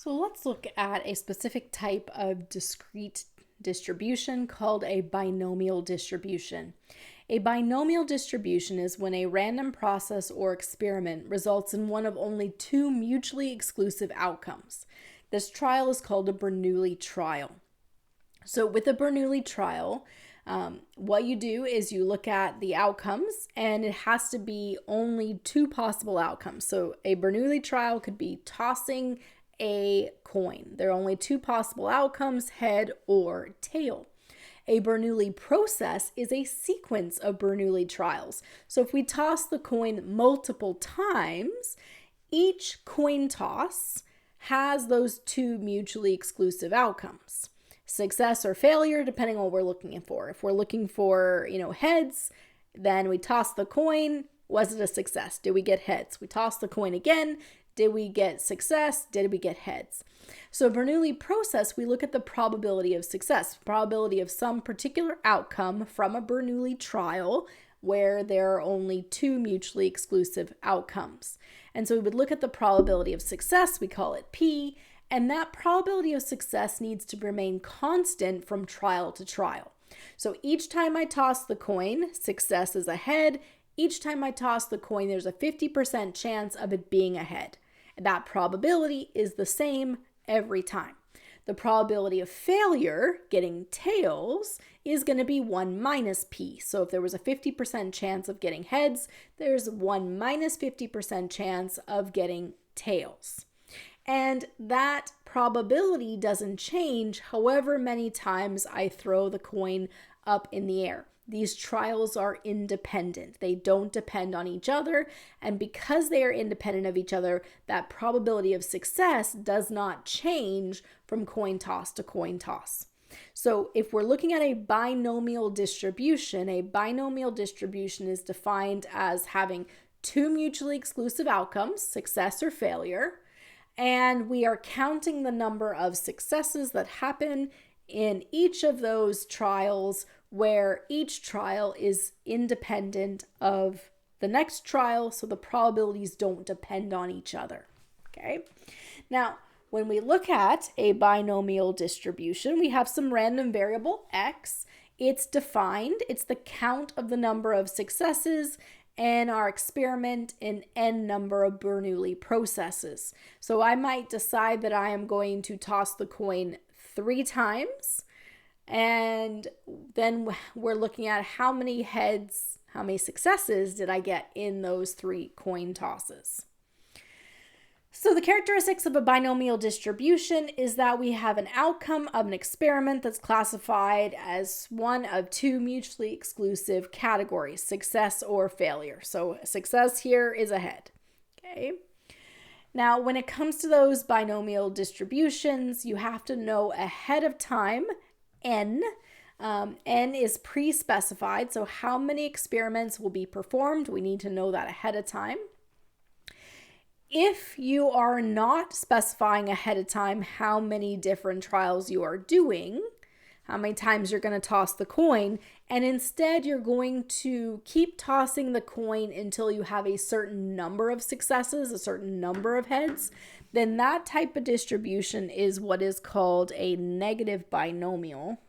So let's look at a specific type of discrete distribution called a binomial distribution. A binomial distribution is when a random process or experiment results in one of only two mutually exclusive outcomes. This trial is called a Bernoulli trial. So with a Bernoulli trial, what you do is you look at the outcomes, and it has to be only two possible outcomes. So a Bernoulli trial could be tossing a coin. There are only two possible outcomes, head or tail. A Bernoulli process is a sequence of Bernoulli trials. So if we toss the coin multiple times, each coin toss has those two mutually exclusive outcomes. Success or failure, depending on what we're looking for. If we're looking for, heads, then we toss the coin. Was it a success? Did we get heads? We toss the coin again. Did we get success? Did we get heads? So Bernoulli process, we look at the probability of success, probability of some particular outcome from a Bernoulli trial where there are only two mutually exclusive outcomes. And so we would look at the probability of success, we call it P, and that probability of success needs to remain constant from trial to trial. So each time I toss the coin, success is a head. Each time I toss the coin, there's a 50% chance of it being a head. That probability is the same every time. The probability of failure, getting tails, is going to be 1 minus P. So if there was a 50% chance of getting heads, there's 1 minus 50% chance of getting tails. And that probability doesn't change however many times I throw the coin up in the air. These trials are independent. They don't depend on each other. And because they are independent of each other, that probability of success does not change from coin toss to coin toss. So if we're looking at a binomial distribution is defined as having two mutually exclusive outcomes, success or failure, and we are counting the number of successes that happen in each of those trials, where each trial is independent of the next trial, so the probabilities don't depend on each other. Okay. Now, when we look at a binomial distribution, we have some random variable x. It's defined. It's the count of the number of successes in our experiment in n number of Bernoulli processes. So I might decide that I am going to toss the coin 3 times, and then we're looking at how many heads, how many successes did I get in those 3 coin tosses. So the characteristics of a binomial distribution is that we have an outcome of an experiment that's classified as one of 2 mutually exclusive categories, success or failure. So success here is a head. Okay. Now, when it comes to those binomial distributions, you have to know ahead of time n. N is pre-specified, so how many experiments will be performed, we need to know that ahead of time. If you are not specifying ahead of time how many different trials you are doing, how many times you're going to toss the coin, and instead you're going to keep tossing the coin until you have a certain number of successes, a certain number of heads, then that type of distribution is what is called a negative binomial.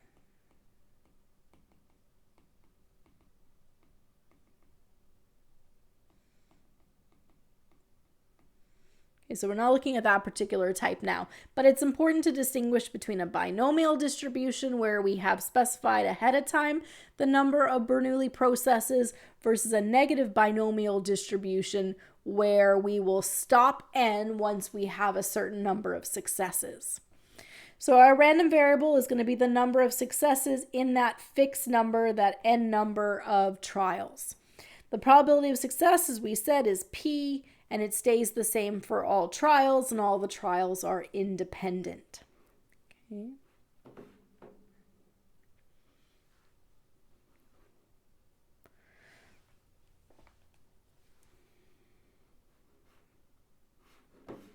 Okay, so we're not looking at that particular type now, but it's important to distinguish between a binomial distribution where we have specified ahead of time the number of Bernoulli processes versus a negative binomial distribution where we will stop n once we have a certain number of successes. So our random variable is going to be the number of successes in that fixed number, that n number of trials. The probability of success, as we said, is P, and it stays the same for all trials, and all the trials are independent. Okay.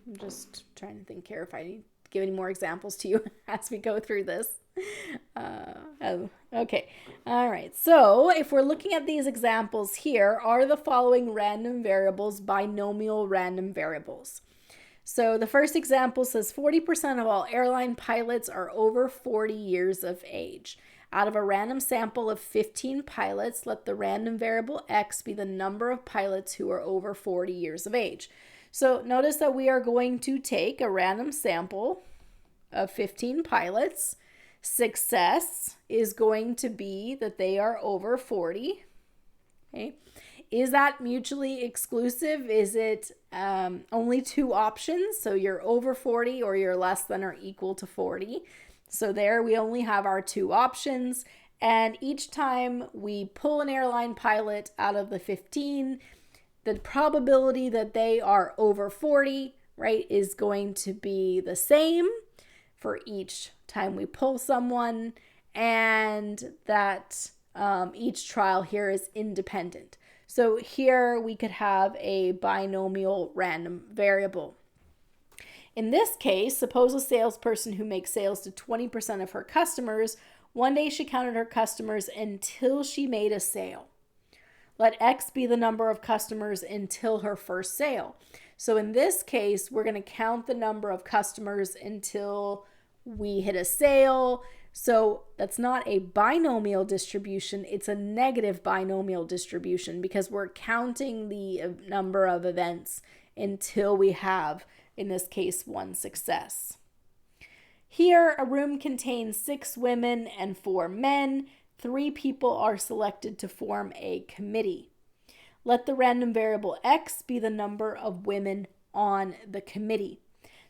I'm just trying to think here if I need to give any more examples to you as we go through this. Okay. All right. So if we're looking at these examples here, are the following random variables binomial random variables? So the first example says 40% of all airline pilots are over 40 years of age. Out of a random sample of 15 pilots, let the random variable x be the number of pilots who are over 40 years of age. So notice that we are going to take a random sample of 15 pilots. Success is going to be that they are over 40. Okay. Is that mutually exclusive? Is it only two options? So you're over 40 or you're less than or equal to 40. So there we only have our two options. And each time we pull an airline pilot out of the 15, the probability that they are over 40, right, is going to be the same for each time we pull someone, and that each trial here is independent. So here we could have a binomial random variable. In this case, suppose a salesperson who makes sales to 20% of her customers, one day she counted her customers until she made a sale. Let X be the number of customers until her first sale. So in this case, we're going to count the number of customers until we hit a sale. So that's not a binomial distribution, it's a negative binomial distribution because we're counting the number of events until we have, in this case, one success. Here, a room contains 6 women and 4 men. 3 people are selected to form a committee. Let the random variable x be the number of women on the committee.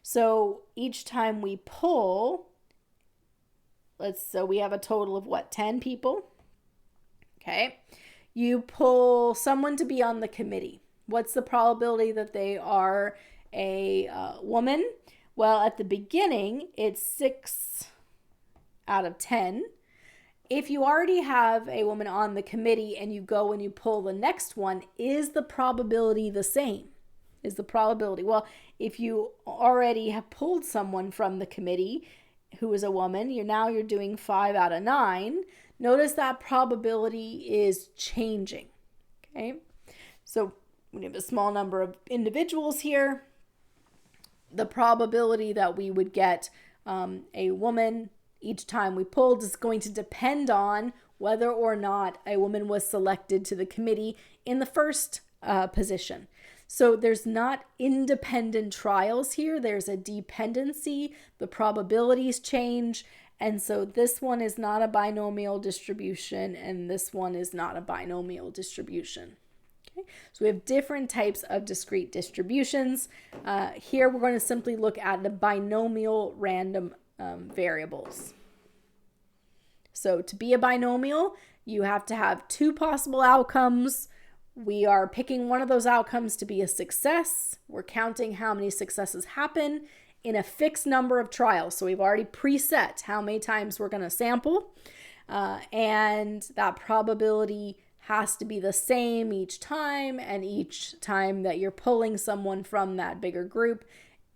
So each time we pull, so we have a total of 10 people. Okay. You pull someone to be on the committee. What's the probability that they are a woman? Well, at the beginning, it's 6 out of 10. If you already have a woman on the committee and you go and you pull the next one, is the probability the same? Is the probability? Well, if you already have pulled someone from the committee who is a woman, you're doing 5 out of 9. Notice that probability is changing. Okay, so we have a small number of individuals here. The probability that we would get a woman each time we pulled is going to depend on whether or not a woman was selected to the committee in the first position. So there's not independent trials here. There's a dependency. The probabilities change. And so this one is not a binomial distribution, and this one is not a binomial distribution. Okay, so we have different types of discrete distributions. Here we're going to simply look at the binomial random variables. So to be a binomial, you have to have 2 possible outcomes. We are picking one of those outcomes to be a success. We're counting how many successes happen in a fixed number of trials. So we've already preset how many times we're going to sample. And that probability has to be the same each time. And each time that you're pulling someone from that bigger group,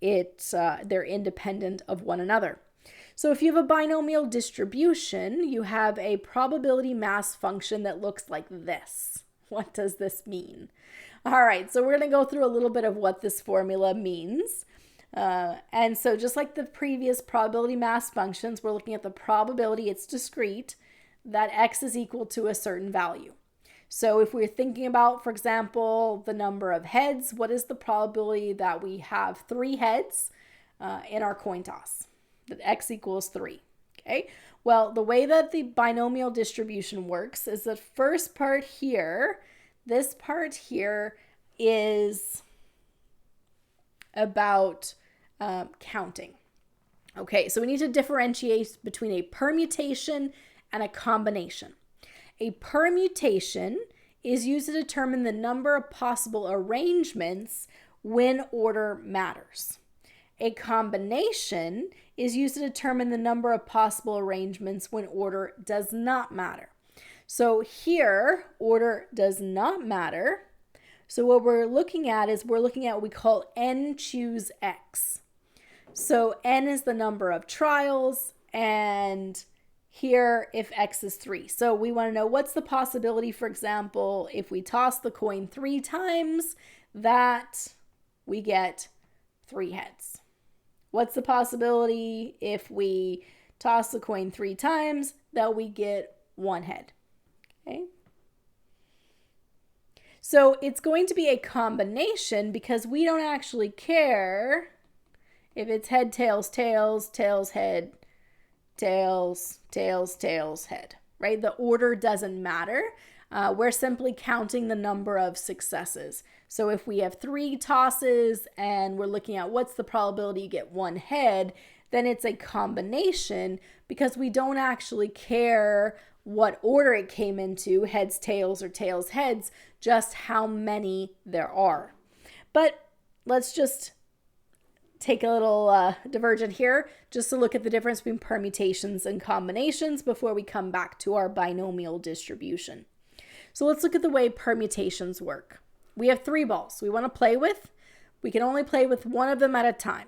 they're independent of one another. So if you have a binomial distribution, you have a probability mass function that looks like this. What does this mean? All right, so we're going to go through a little bit of what this formula means. And so just like the previous probability mass functions, we're looking at the probability, it's discrete, that x is equal to a certain value. So if we're thinking about, for example, the number of heads, what is the probability that we have 3 heads in our coin toss? That x equals 3. Okay, well, the way that the binomial distribution works is the first part here, this part here is about counting. Okay, so we need to differentiate between a permutation and a combination. A permutation is used to determine the number of possible arrangements when order matters. A combination is used to determine the number of possible arrangements when order does not matter. So here, order does not matter. So what we're looking at is what we call n choose x. So n is the number of trials, and here if x is 3. So we want to know what's the possibility, for example, if we toss the coin 3 times, that we get 3 heads. What's the possibility if we toss the coin 3 times that we get 1 head? Okay. So it's going to be a combination because we don't actually care if it's head, tails, tails, tails, head, tails, tails, tails, head, right? The order doesn't matter. We're simply counting the number of successes. So if we have 3 tosses and we're looking at what's the probability you get 1 head, then it's a combination because we don't actually care what order it came into, heads, tails, or tails, heads, just how many there are. But let's just take a little divergent here just to look at the difference between permutations and combinations before we come back to our binomial distribution. So let's look at the way permutations work. We have 3 balls we want to play with. We can only play with one of them at a time.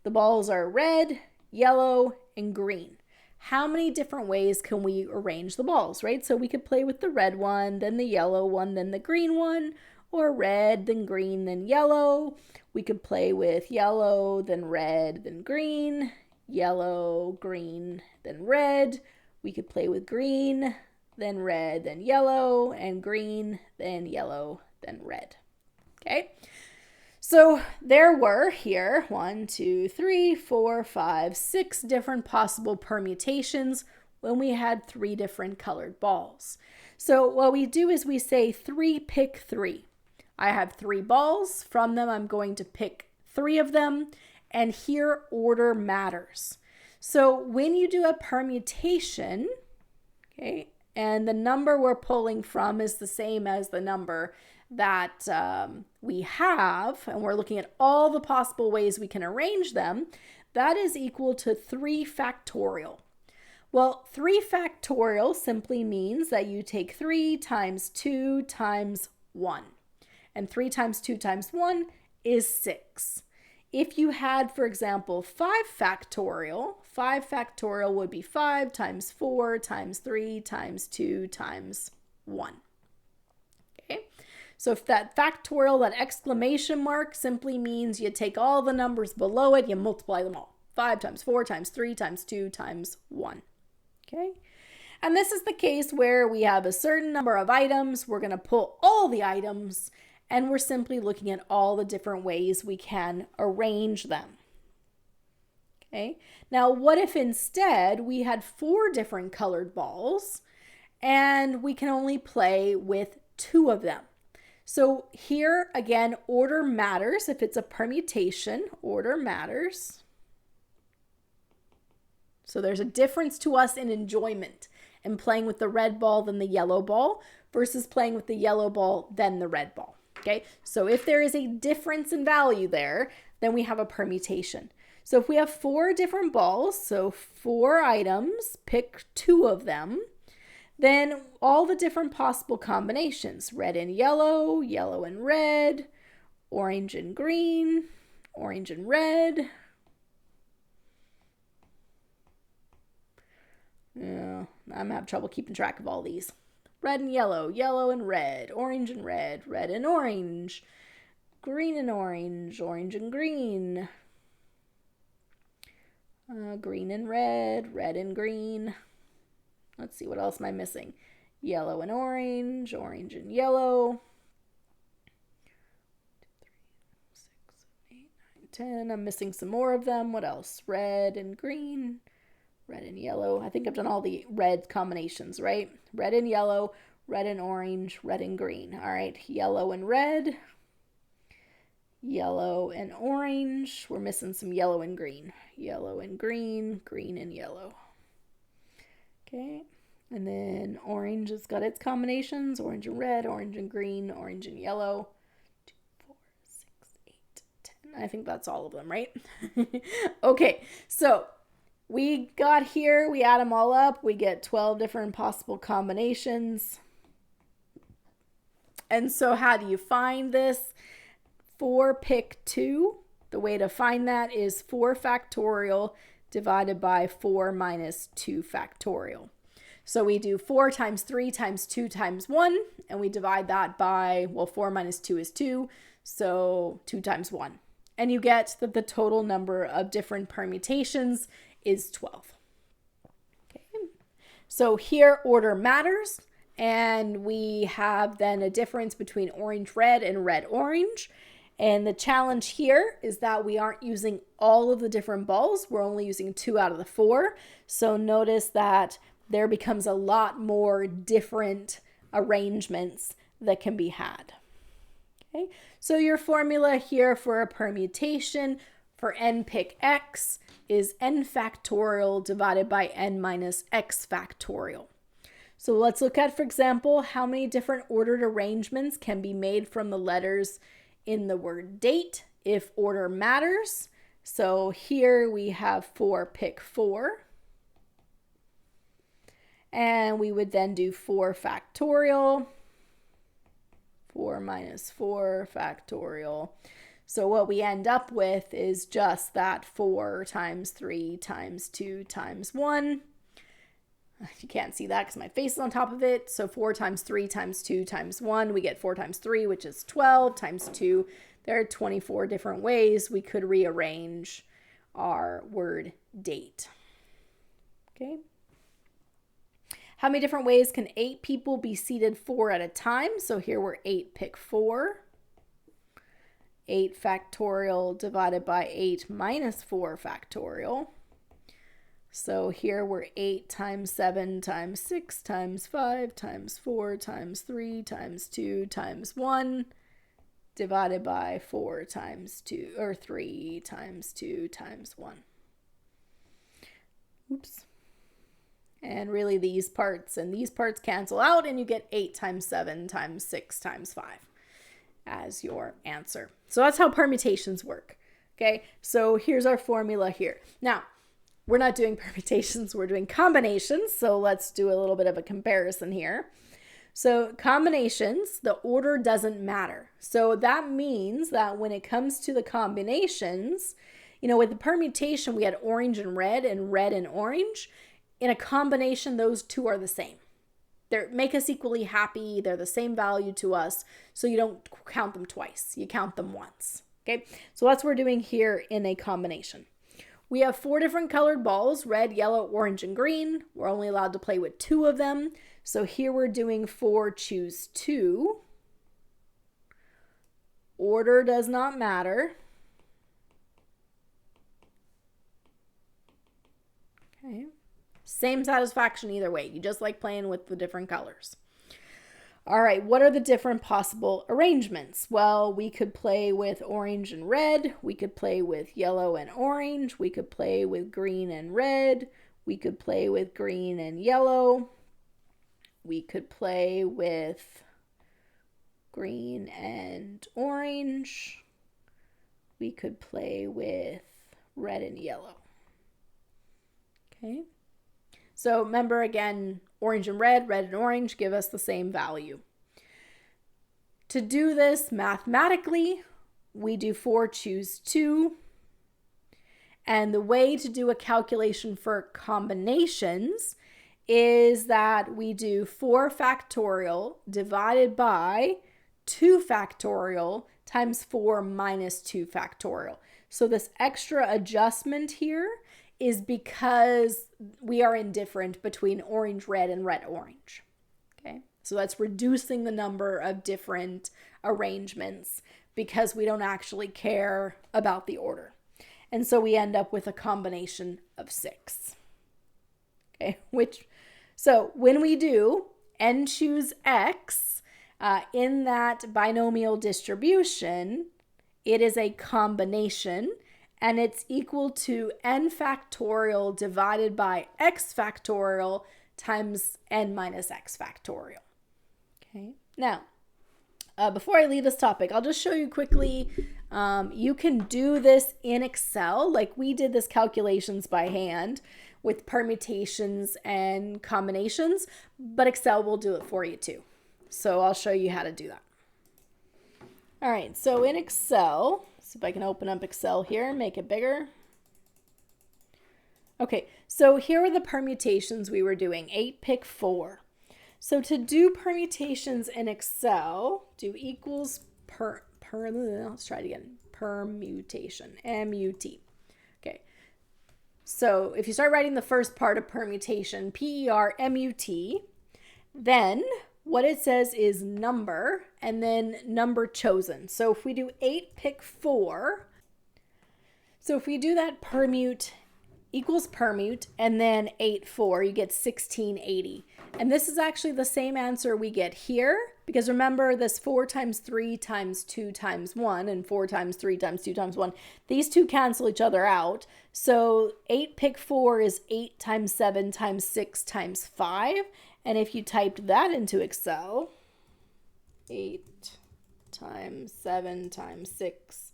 The balls are red, yellow, and green. How many different ways can we arrange the balls, right? So we could play with the red one, then the yellow one, then the green one, or red, then green, then yellow. We could play with yellow, then red, then green, yellow, green, then red. We could play with green, then red, then yellow, and green, then yellow, then red. Okay? So there were here 1, 2, 3, 4, 5, 6 different possible permutations when we had 3 different colored balls. So what we do is we say 3 pick 3. I have 3 balls. From them, I'm going to pick 3 of them. And here, order matters. So when you do a permutation, okay, and the number we're pulling from is the same as the number that we have, and we're looking at all the possible ways we can arrange them, that is equal to 3 factorial. Well, 3 factorial simply means that you take 3 times 2 times 1. And 3 times 2 times 1 is 6. If you had, for example, 5 factorial would be 5 times 4 times 3 times 2 times 1. Okay? So if that factorial, that exclamation mark, simply means you take all the numbers below it, you multiply them all. 5 times 4 times 3 times 2 times 1. Okay? And this is the case where we have a certain number of items. We're going to pull all the items, and we're simply looking at all the different ways we can arrange them. Okay? Now, what if instead we had 4 different colored balls, and we can only play with 2 of them? So here, again, order matters. If it's a permutation, order matters. So there's a difference to us in enjoyment in playing with the red ball than the yellow ball versus playing with the yellow ball than the red ball. Okay, so if there is a difference in value there, then we have a permutation. So if we have 4 different balls, so 4 items, pick 2 of them, then all the different possible combinations, red and yellow, yellow and red, orange and green, orange and red. Yeah, I'm having trouble keeping track of all these. Red and yellow, yellow and red, orange and red, red and orange, green and orange, orange and green, green and red and green. Let's see, what else am I missing? Yellow and orange, orange and yellow. 2, 3, 4, 5, 6, 7, 8, 9, 10. I'm missing some more of them. What else? Red and green, red and yellow. I think I've done all the red combinations, right? Red and yellow, red and orange, red and green. All right, yellow and red, yellow and orange. We're missing some yellow and green. Yellow and green, green and yellow. Okay, and then orange has got its combinations, orange and red, orange and green, orange and yellow. 2, 4, 6, 8, 10. I think that's all of them, right? Okay, so we got here, we add them all up, we get 12 different possible combinations. And so how do you find this? 4 pick 2. The way to find that is 4 factorial divided by 4 minus 2 factorial. So we do 4 times 3 times 2 times 1, and we divide that by, well, 4 minus 2 is 2, so 2 times 1. and you get that the total number of different permutations is 12. Okay. So here order matters, and we have then a difference between orange-red and red-orange. And the challenge here is that we aren't using all of the different balls. We're only using 2 out of the 4. So notice that there becomes a lot more different arrangements that can be had. Okay, so your formula here for a permutation for n pick x is n factorial divided by n minus x factorial. So let's look at, for example, how many different ordered arrangements can be made from the letters in the word date if order matters. So here we have 4 pick 4. And we would then do 4 factorial. 4 minus 4 factorial. So what we end up with is just that 4 times 3 times 2 times 1. You can't see that because my face is on top of it. So 4 times 3 times 2 times 1, we get 4 times 3, which is 12, times 2. There are 24 different ways we could rearrange our word date. Okay. How many different ways can 8 people be seated 4 at a time? So here we're 8 pick 4. 8 factorial divided by 8 minus 4 factorial. So here we're 8 times 7 times 6 times 5 times 4 times 3 times 2 times 1 divided by 4 times 2, or 3 times 2 times 1. Oops. And really these parts and these parts cancel out, and you get 8 times 7 times 6 times 5 as your answer. So that's how permutations work. Okay, so here's our formula here. Now, we're not doing permutations, we're doing combinations. So let's do a little bit of a comparison here. So combinations, the order doesn't matter. So that means that when it comes to the combinations, with the permutation, we had orange and red and orange. In a combination, those two are the same. They make us equally happy. They're the same value to us. So you don't count them twice. You count them once. Okay, so that's what we're doing here in a combination. We have 4 different colored balls, red, yellow, orange, and green. We're only allowed to play with 2 of them. So here we're doing 4, choose 2. Order does not matter. Okay. Same satisfaction either way. You just like playing with the different colors. All right, what are the different possible arrangements? Well, we could play with orange and red. We could play with yellow and orange. We could play with green and red. We could play with green and yellow. We could play with green and orange. We could play with red and yellow. Okay. So remember again, orange and red and orange give us the same value. To do this mathematically, we do 4, choose 2. And the way to do a calculation for combinations is that we do 4 factorial divided by 2 factorial times 4 minus 2 factorial. So this extra adjustment here is because we are indifferent between orange, red, and red, orange. Okay, so that's reducing the number of different arrangements because we don't actually care about the order. And so we end up with a combination of 6. Okay, so when we do n choose x in that binomial distribution, it is a combination. And it's equal to n factorial divided by x factorial times n minus x factorial. Okay. Now, before I leave this topic, I'll just show you quickly. You can do this in Excel. Like we did this calculations by hand with permutations and combinations, but Excel will do it for you too. So I'll show you how to do that. All right. So in Excel, see if I can open up Excel here, make it bigger. Okay, so here are the permutations we were doing, 8 pick 4. So to do permutations in Excel, do equals let's try it again. Permutation. M-U-T. Okay. So if you start writing the first part of permutation, P-E-R-M-U-T, then what it says is number and then number chosen. So if we do 8, pick 4. So if we do that, permute equals permute and then 8, 4, you get 1680. And this is actually the same answer we get here, because remember this 4 times 3 times 2 times 1 and 4 times 3 times 2 times 1. These two cancel each other out. So 8 pick 4 is 8 times 7 times 6 times 5. And if you typed that into Excel, 8 times 7 times 6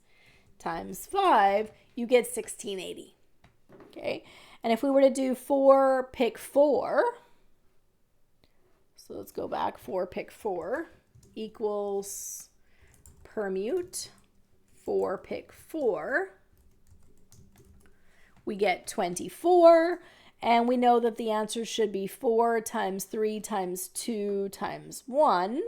times 5, you get 1680. Okay, and if we were to do 4 pick 4, so let's go back, 4 pick 4 equals permute 4 pick 4, we get 24, and we know that the answer should be 4 times 3 times 2 times 1.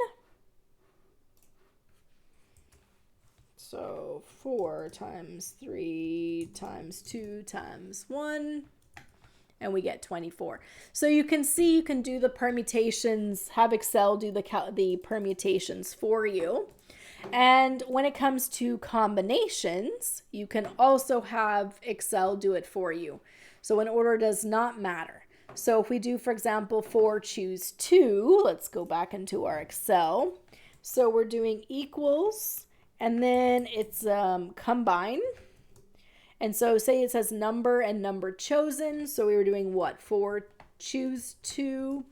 So 4 times 3 times 2 times 1, and we get 24. So you can see you can do the permutations, have Excel do the permutations for you. And when it comes to combinations, you can also have Excel do it for you. So an order does not matter. So if we do, for example, 4 choose 2, let's go back into our Excel. So we're doing equals, and then it's combine. And so say it says number and number chosen. So we were doing what? 4 choose 2,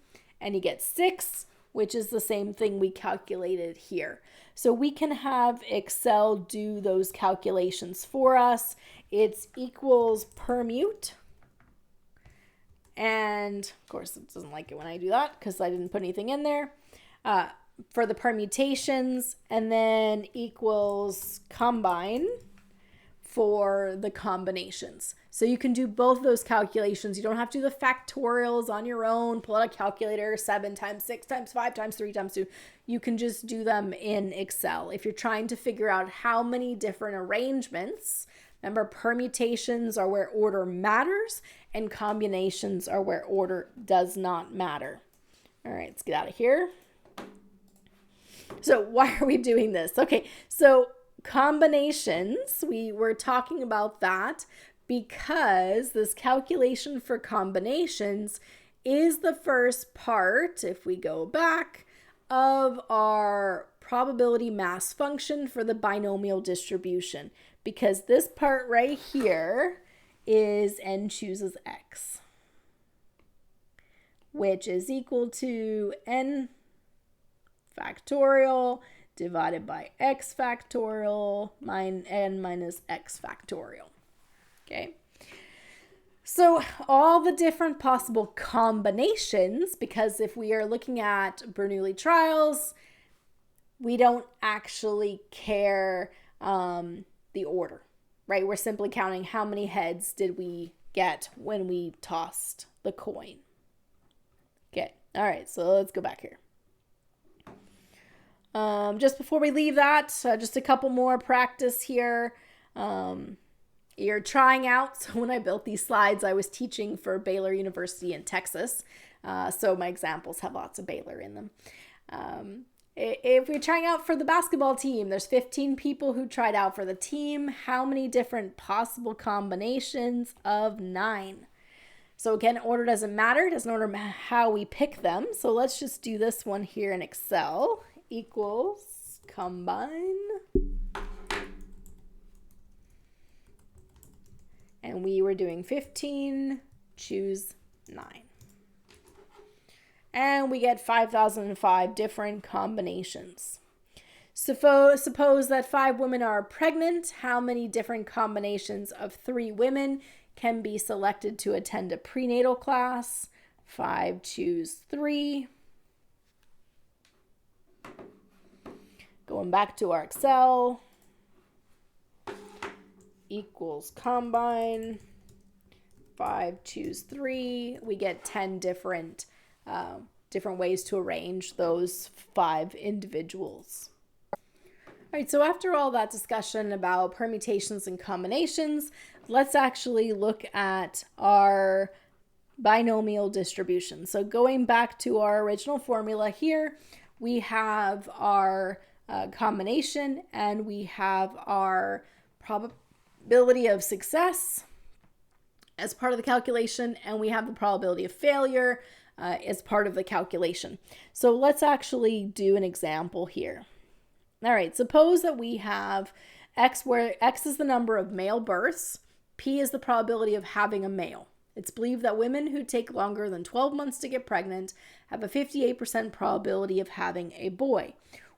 and you get 6, which is the same thing we calculated here. So we can have Excel do those calculations for us. It's equals permute. And of course it doesn't like it when I do that because I didn't put anything in there. For the permutations, and then equals combine for the combinations. So you can do both those calculations. You don't have to do the factorials on your own. Pull out a calculator, 7 times 6 times 5 times 3 times 2. You can just do them in Excel. If you're trying to figure out how many different arrangements, remember permutations are where order matters and combinations are where order does not matter. All right, let's get out of here. So why are we doing this? Okay, so combinations, we were talking about that because this calculation for combinations is the first part, if we go back, of our probability mass function for the binomial distribution, because this part right here is n chooses x, which is equal to n factorial divided by x factorial n minus x factorial. Okay. So all the different possible combinations, because if we are looking at Bernoulli trials, we don't actually care the order, right? We're simply counting how many heads did we get when we tossed the coin. Okay. All right. So let's go back here. Just before we leave that, just a couple more practice here. You're trying out. So when I built these slides, I was teaching for Baylor University in Texas. So my examples have lots of Baylor in them. If we're trying out for the basketball team, there's 15 people who tried out for the team. How many different possible combinations of 9? So again, order doesn't matter. It doesn't matter how we pick them. So let's just do this one here in Excel. Equals combine. And we were doing 15, choose 9. And we get 5,005 different combinations. Suppose that 5 women are pregnant. How many different combinations of 3 women can be selected to attend a prenatal class? 5, choose 3. Going back to our Excel, equals combine, 5, choose 3. We get 10 different ways to arrange those 5 individuals. All right, so after all that discussion about permutations and combinations, let's actually look at our binomial distribution. So going back to our original formula here, we have our combination and we have our probability of success as part of the calculation, and we have the probability of failure as part of the calculation. So let's actually do an example here. All right, suppose that we have X, where X is the number of male births, P is the probability of having a male. It's believed that women who take longer than 12 months to get pregnant have a 58% probability of having a boy.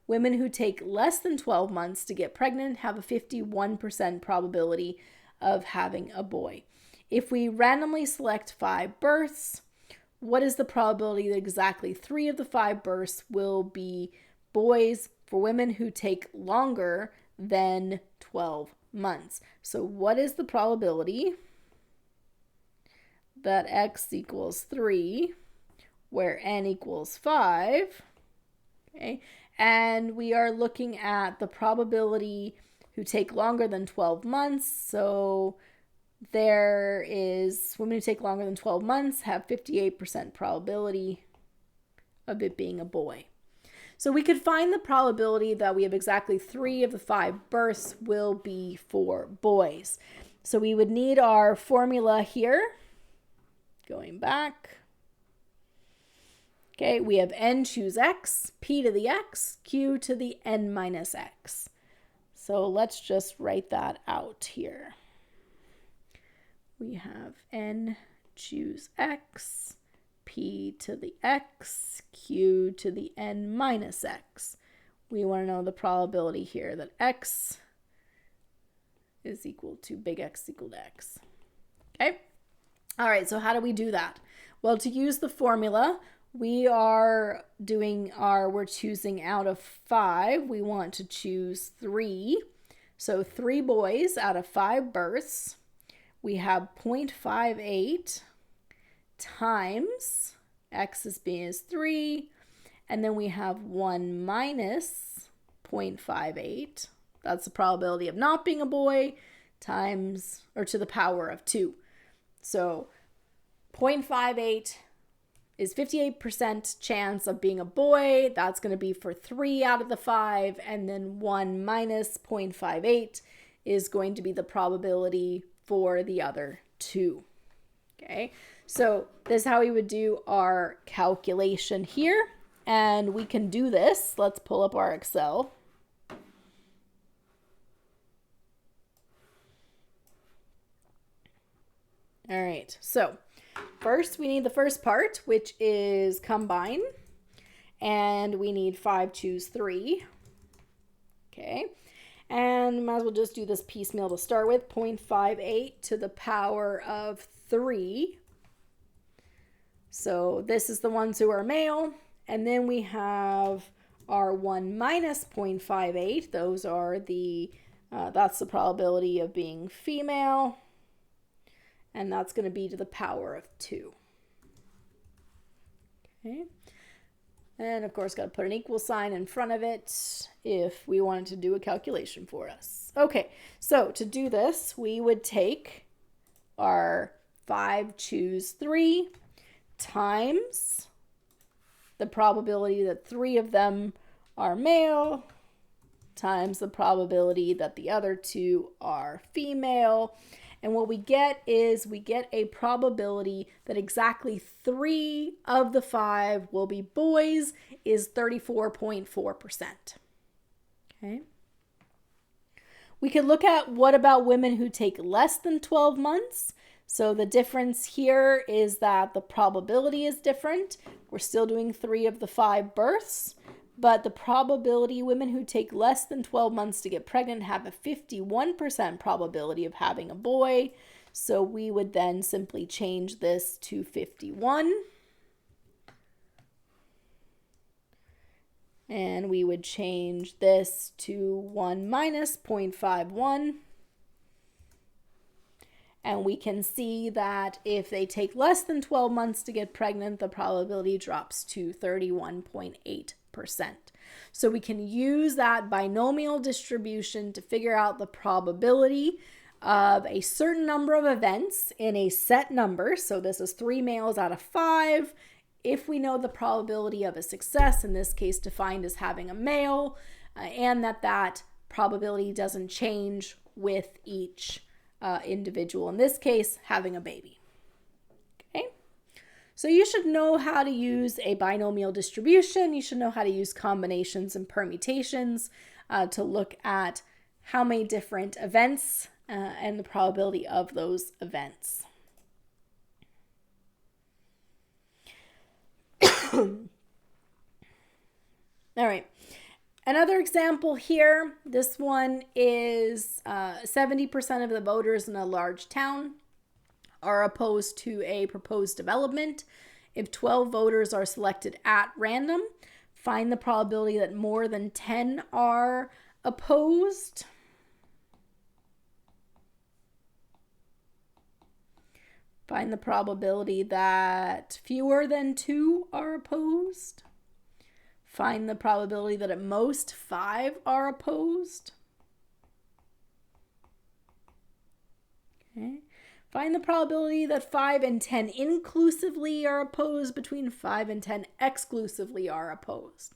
Women who take less than 12 months to get pregnant have a 51% probability of having a boy. If we randomly select 5 births, what is the probability that exactly 3 of the 5 births will be boys for women who take longer than 12 months? So what is the probability that X equals 3, where N equals 5, okay? And we are looking at the probability who take longer than 12 months. So there is women who take longer than 12 months have 58% probability of it being a boy. So we could find the probability that we have exactly 3 of the 5 births will be for boys. So we would need our formula here. Going back. Okay, we have N choose X, P to the X, Q to the N minus X. So let's just write that out here. We have N choose X, P to the X, Q to the N minus X. We want to know the probability here that X is equal to big X equal to X. Okay. All right, so how do we do that? Well, to use the formula, we're choosing out of 5. We want to choose 3. So 3 boys out of 5 births. We have 0.58 times X is 3. And then we have 1 minus 0.58. That's the probability of not being a boy times, or to the power of 2. So 0.58 is 58% chance of being a boy. That's going to be for 3 out of the 5. And then 1 minus 0.58 is going to be the probability for the other 2. Okay, so this is how we would do our calculation here. And we can do this. Let's pull up our Excel. All right, so first we need the first part, which is combine, and we need 5 choose 3. Okay, and might as well just do this piecemeal to start with. 0.58 to the power of 3. So this is the ones who are male, and then we have our 1 minus 0.58. Those are the that's the probability of being female. And that's going to be to the power of 2. Okay. And of course, got to put an equal sign in front of it if we wanted to do a calculation for us. Okay, so to do this, we would take our 5 choose 3 times the probability that 3 of them are male times the probability that the other 2 are female. And what we get is we get a probability that exactly 3 of the 5 will be boys is 34.4%. Okay. We could look at what about women who take less than 12 months. So the difference here is that the probability is different. We're still doing 3 of the 5 births. But the probability women who take less than 12 months to get pregnant have a 51% probability of having a boy. So we would then simply change this to 51. And we would change this to 1 minus 0.51. And we can see that if they take less than 12 months to get pregnant, the probability drops to 31.8%. 5%. So we can use that binomial distribution to figure out the probability of a certain number of events in a set number. So this is 3 males out of 5. If we know the probability of a success, in this case defined as having a male, and that probability doesn't change with each individual, in this case having a baby. Okay, so you should know how to use a binomial distribution. You should know how to use combinations and permutations to look at how many different events and the probability of those events. All right. Another example here, this one is 70% of the voters in a large town are opposed to a proposed development. If 12 voters are selected at random, find the probability that more than 10 are opposed. Find the probability that fewer than 2 are opposed. Find the probability that at most 5 are opposed. Okay. Find the probability that 5 and 10 inclusively are opposed, between 5 and 10 exclusively are opposed.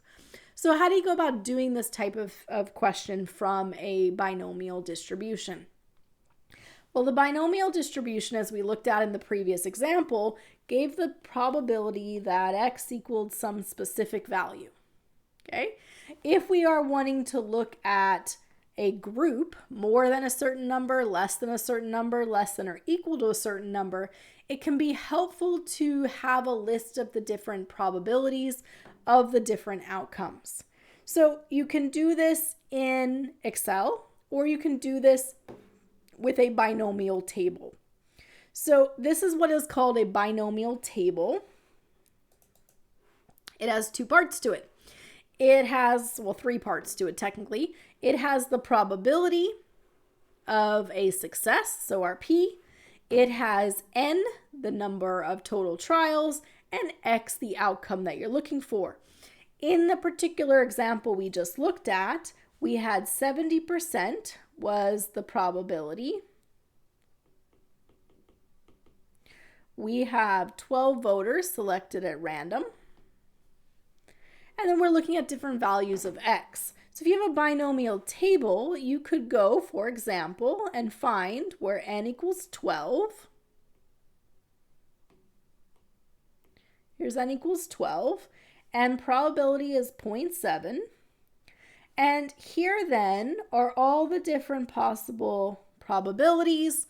So how do you go about doing this type of question from a binomial distribution? Well, the binomial distribution, as we looked at in the previous example, gave the probability that x equaled some specific value. Okay? If we are wanting to look at a group, more than a certain number, less than a certain number, less than or equal to a certain number, it can be helpful to have a list of the different probabilities of the different outcomes. So you can do this in Excel, or you can do this with a binomial table. So this is what is called a binomial table. It has 2 parts to it. It has, well, 3 parts to it technically. It has the probability of a success, so our P. It has N, the number of total trials, and X, the outcome that you're looking for. In the particular example we just looked at, we had 70% was the probability. We have 12 voters selected at random. And then we're looking at different values of X. So if you have a binomial table, you could go, for example, and find where N equals 12. Here's N equals 12. And probability is 0.7. And here then are all the different possible probabilities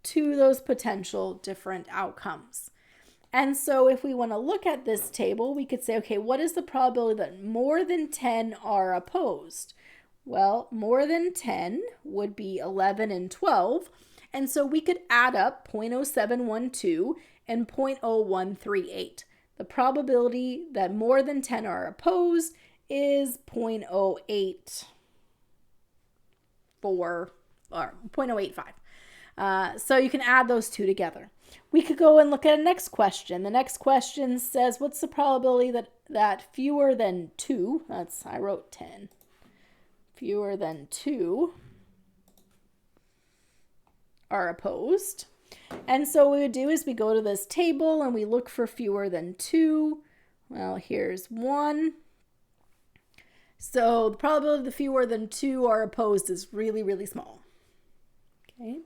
to those potential different outcomes. And so if we want to look at this table, we could say, okay, what is the probability that more than 10 are opposed? Well, more than 10 would be 11 and 12. And so we could add up 0.0712 and 0.0138. The probability that more than 10 are opposed is 0.084 or 0.085. So you can add those two together. We could go and look at a next question. The next question says, what's the probability that fewer than 2, I wrote 10, fewer than 2 are opposed? And so what we would do is we go to this table and we look for fewer than 2. Well, here's 1. So the probability the fewer than 2 are opposed is really, really small. Okay.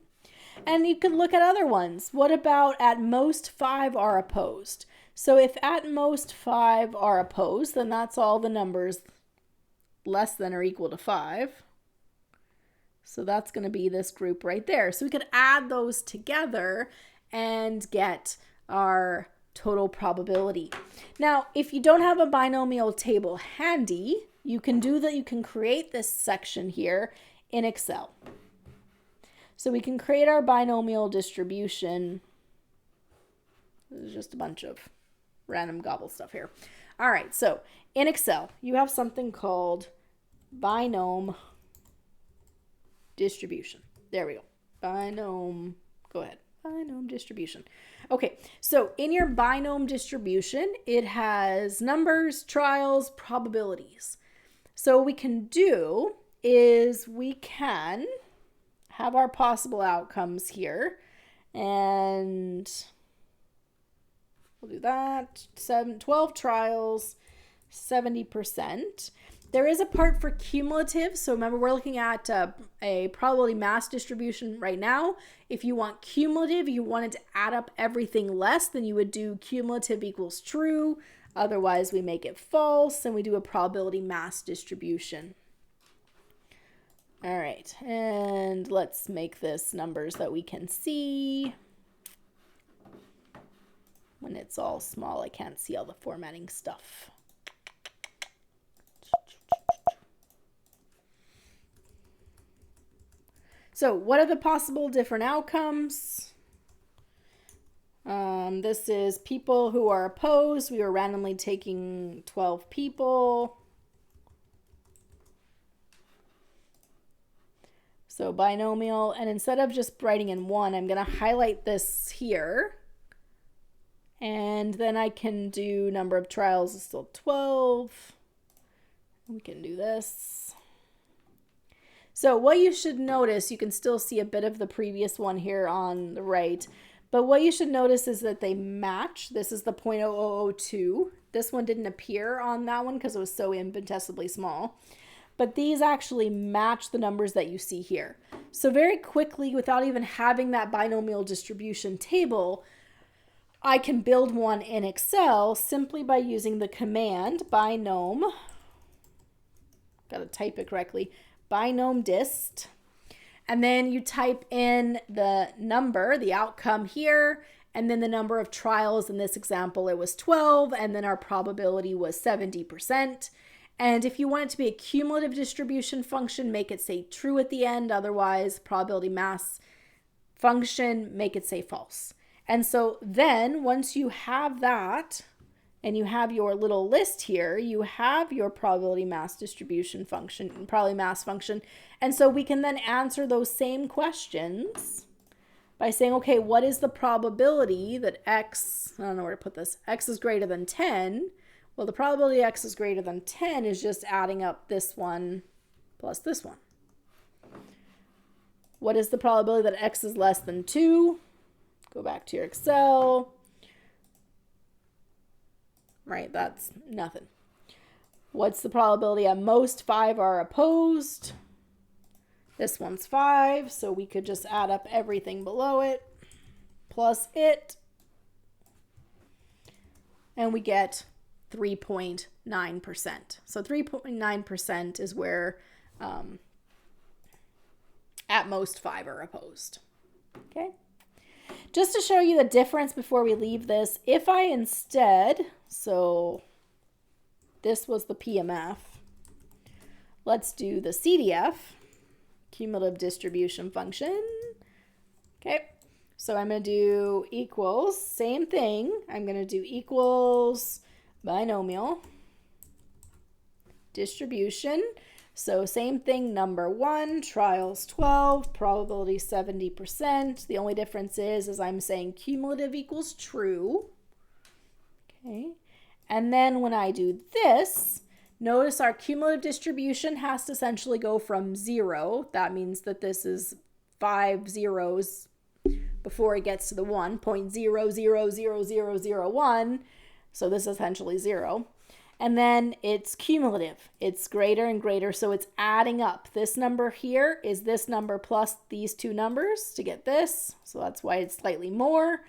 And you could look at other ones. What about at most 5 are opposed? So if at most 5 are opposed, then that's all the numbers less than or equal to 5. So that's going to be this group right there. So we could add those together and get our total probability. Now, if you don't have a binomial table handy, you can do that. You can create this section here in Excel. So we can create our binomial distribution. This is just a bunch of random gobble stuff here. All right, so in Excel, you have something called binom distribution. There we go. Binom, go ahead. Binomial distribution. Okay, so in your binomial distribution, it has numbers, trials, probabilities. So what we can do is we can have our possible outcomes here, and we'll do that. 12 trials, 70%. There is a part for cumulative. So remember, we're looking at a probability mass distribution right now. If you want cumulative, you wanted to add up everything less, then you would do cumulative equals true. Otherwise, we make it false, and we do a probability mass distribution. All right, and let's make this numbers that we can see. When it's all small, I can't see all the formatting stuff. So what are the possible different outcomes? This is people who are opposed. We were randomly taking 12 people. So binomial, and instead of just writing in 1, I'm going to highlight this here. And then I can do number of trials is still 12. We can do this. So what you should notice, you can still see a bit of the previous one here on the right, but what you should notice is that they match. This is the 0.0002. This one didn't appear on that one because it was so infinitesimally small. But these actually match the numbers that you see here. So very quickly, without even having that binomial distribution table, I can build one in Excel simply by using the command binom. Got to type it correctly. Binom dist. And then you type in the number, the outcome here, and then the number of trials. In this example, it was 12, and then our probability was 70%. And if you want it to be a cumulative distribution function, make it say true at the end. Otherwise, probability mass function, make it say false. And so then once you have that, and you have your little list here, you have your probability mass distribution function, probability mass function. And so we can then answer those same questions by saying, okay, what is the probability that x, I don't know where to put this, x is greater than 10? Well, the probability x is greater than 10 is just adding up this one plus this one. What is the probability that x is less than 2? Go back to your Excel. Right, that's nothing. What's the probability at most 5 are opposed? This one's 5, so we could just add up everything below it plus it. And we get 3.9%. So 3.9% is where at most 5 are opposed. Okay. Just to show you the difference before we leave this, if I instead, so this was the PMF, let's do the CDF, cumulative distribution function. Okay, so I'm going to do equals, same thing. I'm going to do equals binomial distribution. So same thing, number 1, trials 12, probability 70%. The only difference is I'm saying cumulative equals true. Okay. And then when I do this, notice our cumulative distribution has to essentially go from 0. That means that this is 5 zeros before it gets to the 1, 0.000001. So this is essentially 0. And then it's cumulative. It's greater and greater, so it's adding up. This number here is this number plus these two numbers to get this. So that's why it's slightly more.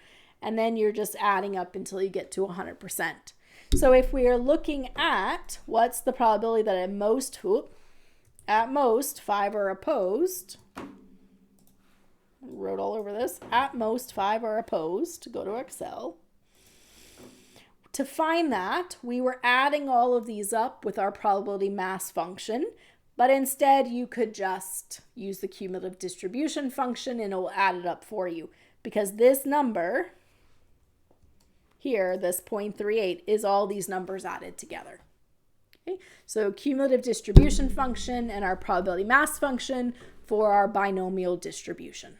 And then you're just adding up until you get to 100%. So if we are looking at what's the probability that at most 5 are opposed, wrote all over this, at most 5 are opposed, go to Excel. To find that, we were adding all of these up with our probability mass function, but instead you could just use the cumulative distribution function and it will add it up for you, because this number here, this 0.38, is all these numbers added together. Okay? So cumulative distribution function and our probability mass function for our binomial distribution.